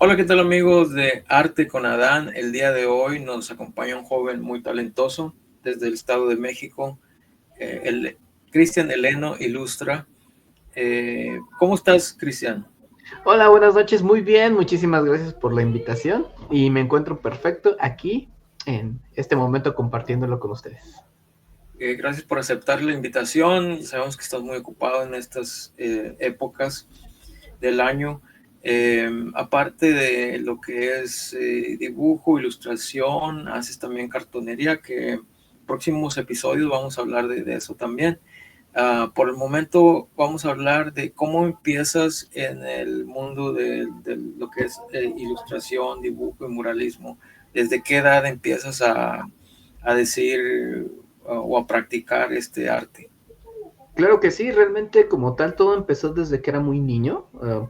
Hola, ¿qué tal amigos de Arte con Adán? El día de hoy nos acompaña un joven muy talentoso desde el Estado de México, el Cristian Eleno Ilustra. ¿Cómo estás, Cristian? Hola, buenas noches, muy bien, muchísimas gracias por la invitación y me encuentro perfecto aquí en este momento compartiéndolo con ustedes. Gracias por aceptar la invitación. Sabemos que estás muy ocupado en estas épocas del año. Aparte de lo que es dibujo, ilustración, haces también cartonería, que en próximos episodios vamos a hablar de eso también. Por el momento vamos a hablar de cómo empiezas en el mundo de lo que es ilustración, dibujo y muralismo. ¿Desde qué edad empiezas a decir o a practicar este arte? Claro que sí, realmente como tal todo empezó desde que era muy niño,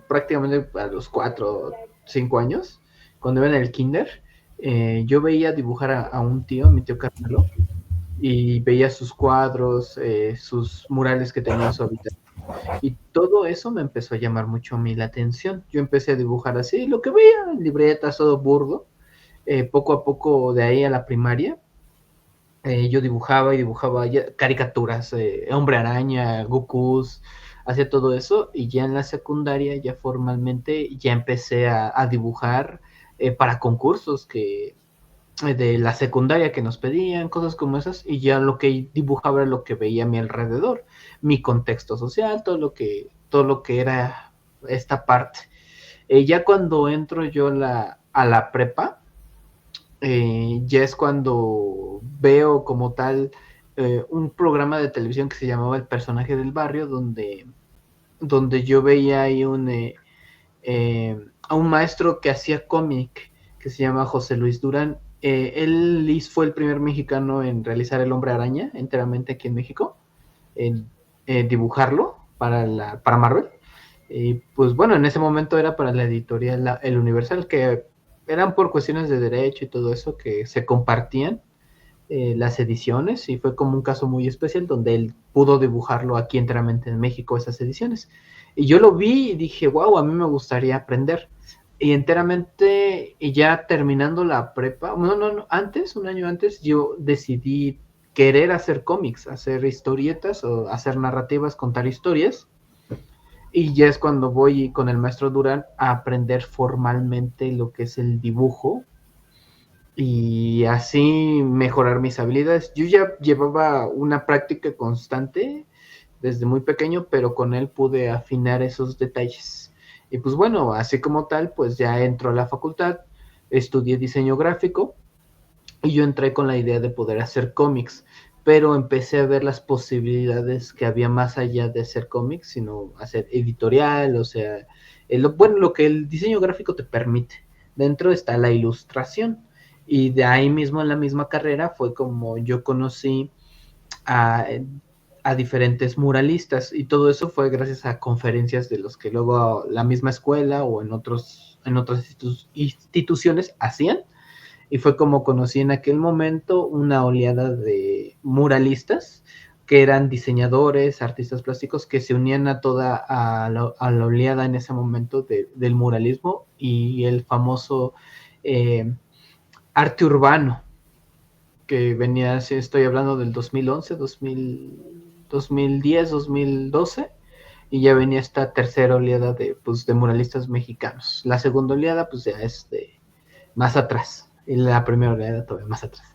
prácticamente a los 4 o 5 años, cuando iba en el kinder. Yo veía dibujar a un tío, a mi tío Carmelo, y veía sus cuadros, sus murales que tenía en su habitación. Y todo eso me empezó a llamar mucho a mí la atención. Yo empecé a dibujar así, lo que veía, en libretas, todo burdo. Poco a poco de ahí a la primaria, yo dibujaba y dibujaba caricaturas, Hombre Araña, Gokus, hacía todo eso. Y ya en la secundaria, ya formalmente, ya empecé a dibujar para concursos de la secundaria que nos pedían, cosas como esas, y ya lo que dibujaba era lo que veía a mi alrededor, mi contexto social, todo lo que era esta parte. Ya cuando entro yo a la prepa, ya es cuando veo como tal un programa de televisión que se llamaba El Personaje del Barrio, donde yo veía ahí a un maestro que hacía cómic que se llama José Luis Durán. Él fue el primer mexicano en realizar el Hombre Araña enteramente aquí en México, en dibujarlo para Marvel. Y pues bueno, en ese momento era para la editorial El Universal, que eran por cuestiones de derecho y todo eso que se compartían las ediciones, y fue como un caso muy especial donde él pudo dibujarlo aquí enteramente en México, esas ediciones. Y yo lo vi y dije, wow, a mí me gustaría aprender. Y enteramente, y ya terminando la prepa, no, no, no, antes, un año antes, yo decidí querer hacer cómics, hacer historietas o hacer narrativas, contar historias. Y ya es cuando voy con el maestro Durán a aprender formalmente lo que es el dibujo y así mejorar mis habilidades. Yo ya llevaba una práctica constante desde muy pequeño, pero con él pude afinar esos detalles. Y pues bueno, así como tal, pues ya entro a la facultad, estudié diseño gráfico y yo entré con la idea de poder hacer cómics, pero empecé a ver las posibilidades que había más allá de hacer cómics, sino hacer editorial, o sea, bueno, lo que el diseño gráfico te permite. Dentro está la ilustración. Y de ahí mismo en la misma carrera fue como yo conocí a, a diferentes muralistas, y todo eso fue gracias a conferencias de los que luego la misma escuela o en otras instituciones hacían. Y fue como conocí en aquel momento una oleada de muralistas que eran diseñadores, artistas plásticos que se unían a la oleada en ese momento del muralismo y el famoso eh, arte urbano que venía, si estoy hablando del 2011, 2010, 2012, y ya venía esta tercera oleada de muralistas mexicanos. La segunda oleada pues ya es de más atrás, y la primera oleada todavía más atrás.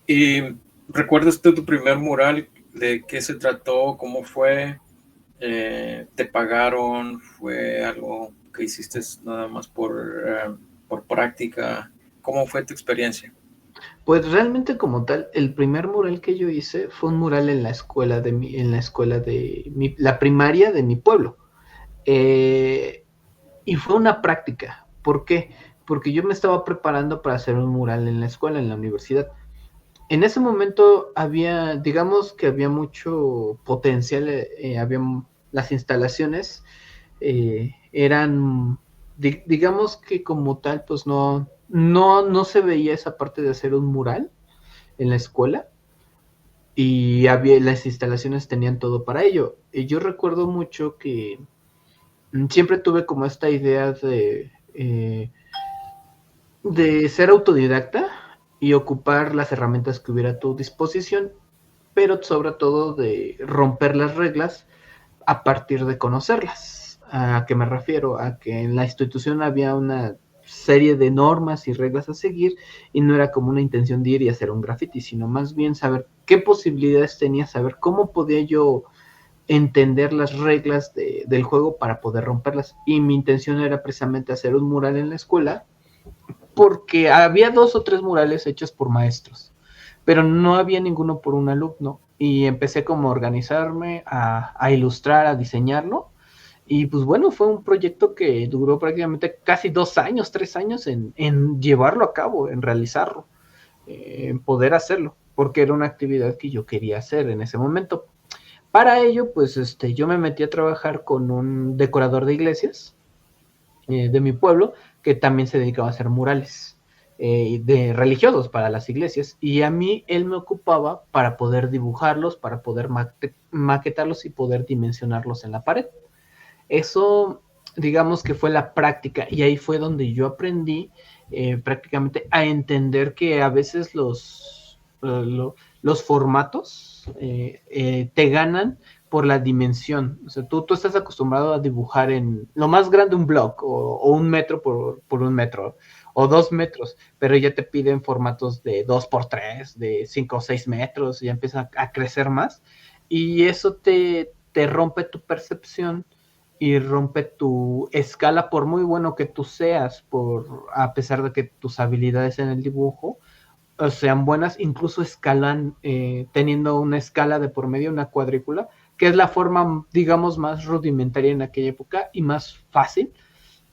¿Y recuerdas tú tu primer mural? ¿De qué se trató? ¿Cómo fue? ¿Te pagaron? ¿Fue algo que hiciste nada más por práctica? ¿Cómo fue tu experiencia? Pues realmente como tal, el primer mural que yo hice fue un mural en la escuela la primaria de mi pueblo. Eh, y fue una práctica. ¿Por qué? Porque yo me estaba preparando para hacer un mural en la escuela, en la universidad. En ese momento digamos que había mucho potencial, las instalaciones eran, digamos que como tal, pues no se veía esa parte de hacer un mural en la escuela, y las instalaciones tenían todo para ello. Y yo recuerdo mucho que siempre tuve como esta idea de ser autodidacta y ocupar las herramientas que hubiera a tu disposición, pero sobre todo de romper las reglas a partir de conocerlas. ¿A qué me refiero? A que en la institución había una serie de normas y reglas a seguir y no era como una intención de ir y hacer un graffiti, sino más bien saber qué posibilidades tenía, saber cómo podía yo entender las reglas del juego para poder romperlas. Y mi intención era precisamente hacer un mural en la escuela, porque había 2 o 3 murales hechos por maestros, pero no había ninguno por un alumno. Y empecé como a organizarme, a ilustrar, a diseñarlo. Y pues bueno, fue un proyecto que duró prácticamente casi 2 años, 3 años en llevarlo a cabo, en realizarlo, en poder hacerlo, porque era una actividad que yo quería hacer en ese momento. Para ello, pues yo me metí a trabajar con un decorador de iglesias de mi pueblo, que también se dedicaba a hacer murales de religiosos para las iglesias, y a mí él me ocupaba para poder dibujarlos, para poder maquetarlos y poder dimensionarlos en la pared. Eso, digamos que fue la práctica, y ahí fue donde yo aprendí prácticamente a entender que a veces los formatos te ganan por la dimensión. O sea, tú estás acostumbrado a dibujar en lo más grande un block o 1 metro por 1 metro o 2 metros, pero ya te piden formatos de 2 por 3, de 5 o 6 metros, y ya empieza a crecer más, y eso te rompe tu percepción y rompe tu escala, por muy bueno que tú seas, a pesar de que tus habilidades en el dibujo sean buenas, incluso escalan teniendo una escala de por medio, una cuadrícula, que es la forma, digamos, más rudimentaria en aquella época y más fácil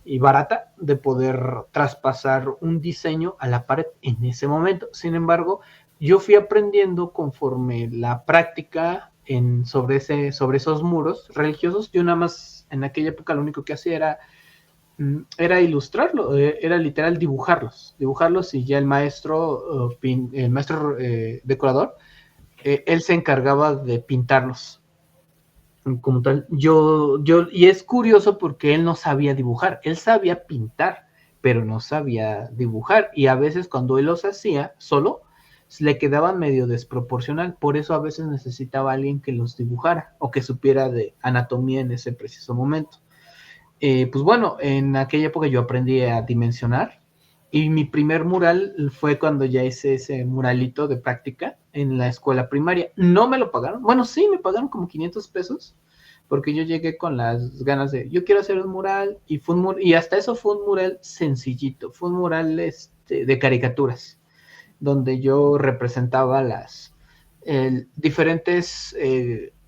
y barata de poder traspasar un diseño a la pared en ese momento. Sin embargo, yo fui aprendiendo conforme la práctica sobre esos muros religiosos. Yo nada más en aquella época lo único que hacía era ilustrarlo, era literal dibujarlos, y ya el maestro decorador, él se encargaba de pintarlos como tal. Y es curioso porque él no sabía dibujar, él sabía pintar, pero no sabía dibujar, y a veces cuando él los hacía solo, le quedaban medio desproporcional, por eso a veces necesitaba a alguien que los dibujara o que supiera de anatomía en ese preciso momento. Pues bueno, en aquella época yo aprendí a dimensionar, y mi primer mural fue cuando ya hice ese muralito de práctica en la escuela primaria. No me lo pagaron, bueno, sí, me pagaron como 500 pesos, porque yo llegué con las ganas de, yo quiero hacer un mural, y y hasta eso fue un mural sencillito, fue un mural de caricaturas, donde yo representaba diferentes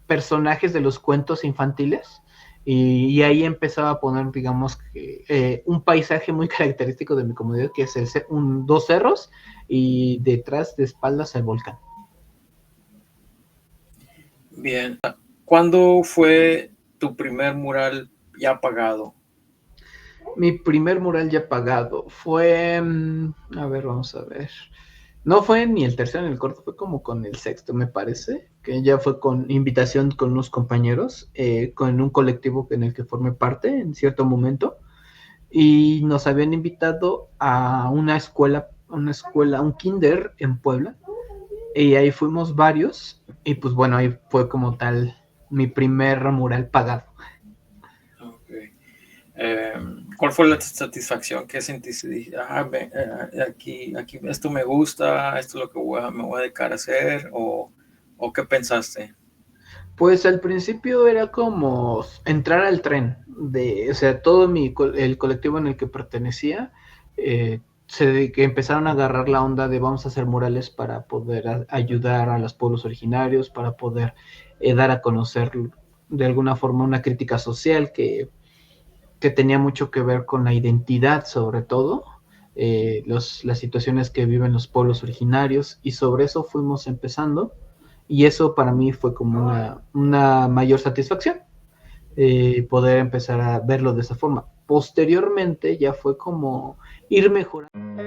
personajes de los cuentos infantiles, y ahí empezaba a poner, digamos, que un paisaje muy característico de mi comunidad, que es 2 cerros y detrás de espaldas el volcán. Bien. ¿Cuándo fue tu primer mural ya pagado? Mi primer mural ya pagado fue, a ver, vamos a ver. No fue ni el tercero ni el cuarto, fue como con el sexto, me parece, que ya fue con invitación con unos compañeros, con un colectivo en el que formé parte en cierto momento, y nos habían invitado a un kinder en Puebla, y ahí fuimos varios, y pues bueno, ahí fue como tal mi primer mural pagado. Okay. ¿Cuál fue la satisfacción que sentiste? Aquí, esto me gusta, esto es lo que me voy a dedicar a hacer, o qué pensaste? Pues al principio era como entrar al tren, o sea, todo el colectivo en el que pertenecía, que empezaron a agarrar la onda de vamos a hacer murales para poder ayudar a los pueblos originarios, para poder dar a conocer de alguna forma una crítica social que tenía mucho que ver con la identidad, sobre todo, las situaciones que viven los pueblos originarios, y sobre eso fuimos empezando, y eso para mí fue como una mayor satisfacción, poder empezar a verlo de esa forma. Posteriormente ya fue como ir mejorando